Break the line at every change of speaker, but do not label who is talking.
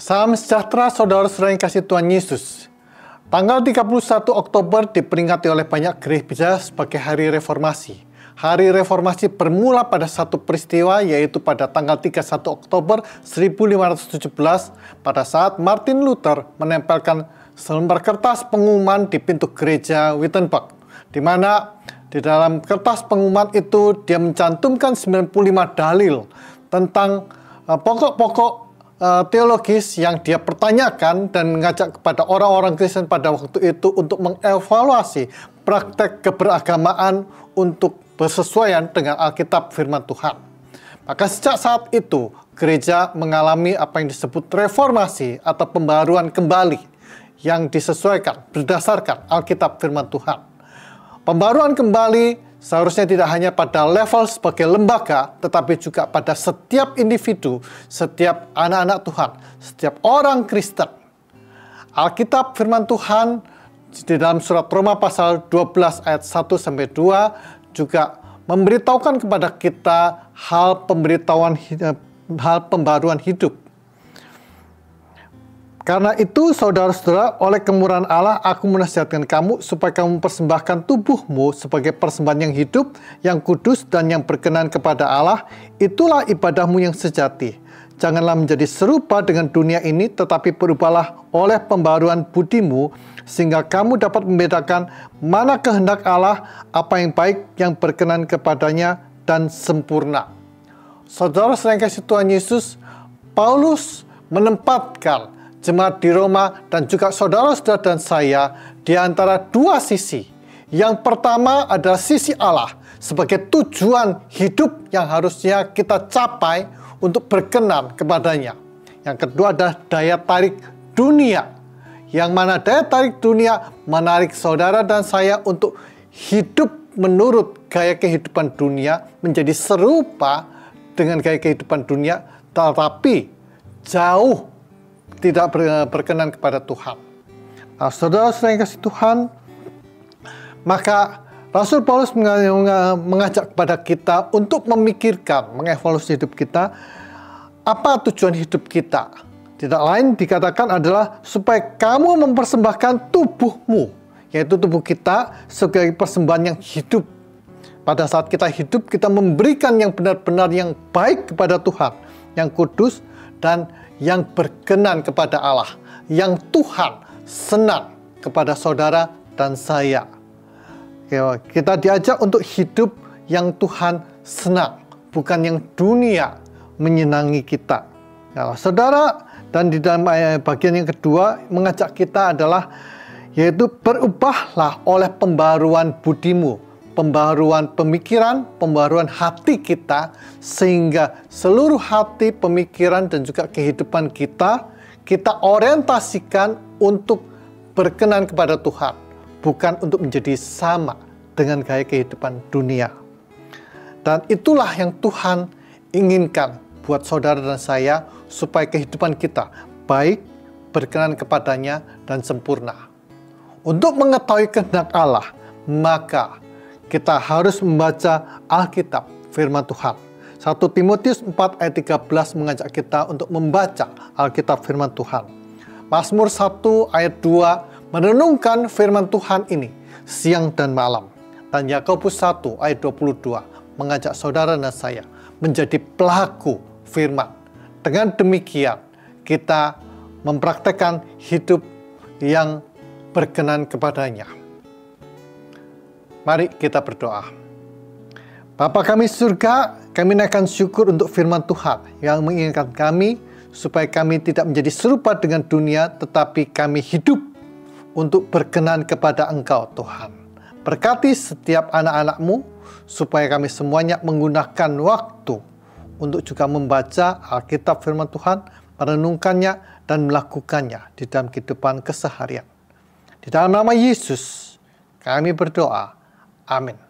Salam sejahtera saudara-saudara yang kasih Tuhan Yesus. Tanggal 31 Oktober diperingati oleh banyak gereja sebagai Hari Reformasi. Hari Reformasi bermula pada satu peristiwa, yaitu pada tanggal 31 Oktober 1517 pada saat Martin Luther menempelkan selembar kertas pengumuman di pintu gereja Wittenberg, di mana di dalam kertas pengumuman itu dia mencantumkan 95 dalil tentang pokok-pokok teologis yang dia pertanyakan dan mengajak kepada orang-orang Kristen pada waktu itu untuk mengevaluasi praktek keberagamaan untuk bersesuaian dengan Alkitab firman Tuhan. Maka sejak saat itu gereja mengalami apa yang disebut reformasi atau pembaruan kembali yang disesuaikan berdasarkan Alkitab firman Tuhan. Pembaruan kembali seharusnya tidak hanya pada level sebagai lembaga, tetapi juga pada setiap individu, setiap anak-anak Tuhan, setiap orang Kristen. Alkitab firman Tuhan di dalam surat Roma pasal 12 ayat 1-2 juga memberitahukan kepada kita hal pembaruan hidup. Karena itu, saudara-saudara, oleh kemurahan Allah, aku menasihatkan kamu supaya kamu mempersembahkan tubuhmu sebagai persembahan yang hidup, yang kudus, dan yang berkenan kepada Allah. Itulah ibadahmu yang sejati. Janganlah menjadi serupa dengan dunia ini, tetapi berubahlah oleh pembaruan budimu, sehingga kamu dapat membedakan mana kehendak Allah, apa yang baik, yang berkenan kepadanya, dan sempurna. Saudara-saudara yang kasih Tuhan Yesus, Paulus menempatkan jemaat di Roma dan juga saudara-saudara dan saya di antara dua sisi. Yang pertama adalah sisi Allah sebagai tujuan hidup yang harusnya kita capai untuk berkenan kepadanya. Yang kedua adalah daya tarik dunia, yang mana daya tarik dunia menarik saudara dan saya untuk hidup menurut gaya kehidupan dunia, menjadi serupa dengan gaya kehidupan dunia, tetapi jauh tidak berkenan kepada Tuhan. Nah, saudara-saudara yang kasih Tuhan, maka Rasul Paulus mengajak kepada kita untuk memikirkan, mengevaluasi hidup kita, apa tujuan hidup kita. Tidak lain dikatakan adalah supaya kamu mempersembahkan tubuhmu, yaitu tubuh kita sebagai persembahan yang hidup. Pada saat kita hidup, kita memberikan yang benar-benar yang baik kepada Tuhan, yang kudus dan yang berkenan kepada Allah, yang Tuhan senang kepada saudara dan saya. Kita diajak untuk hidup yang Tuhan senang, bukan yang dunia menyenangi kita. Ya, saudara, dan di dalam bagian yang kedua mengajak kita adalah yaitu berubahlah oleh pembaruan budimu, pembaruan pemikiran, pembaruan hati kita, sehingga seluruh hati, pemikiran, dan juga kehidupan kita orientasikan untuk berkenan kepada Tuhan, bukan untuk menjadi sama dengan gaya kehidupan dunia. Dan itulah yang Tuhan inginkan buat saudara dan saya, supaya kehidupan kita baik, berkenan kepadanya, dan sempurna. Untuk mengetahui kehendak Allah, maka kita harus membaca Alkitab, firman Tuhan. 1 Timotius 4 ayat 13 mengajak kita untuk membaca Alkitab firman Tuhan. Mazmur 1 ayat 2 merenungkan firman Tuhan ini siang dan malam. Dan Yakobus 1 ayat 22 mengajak saudara dan saya menjadi pelaku firman. Dengan demikian, kita mempraktekkan hidup yang berkenan kepadanya. Mari kita berdoa. Bapa kami surga, kami naikkan syukur untuk firman Tuhan yang mengingatkan kami supaya kami tidak menjadi serupa dengan dunia, tetapi kami hidup untuk berkenan kepada Engkau, Tuhan. Berkati setiap anak-anak-Mu supaya kami semuanya menggunakan waktu untuk juga membaca Alkitab firman Tuhan, merenungkannya dan melakukannya di dalam kehidupan keseharian. Di dalam nama Yesus kami berdoa. Amin.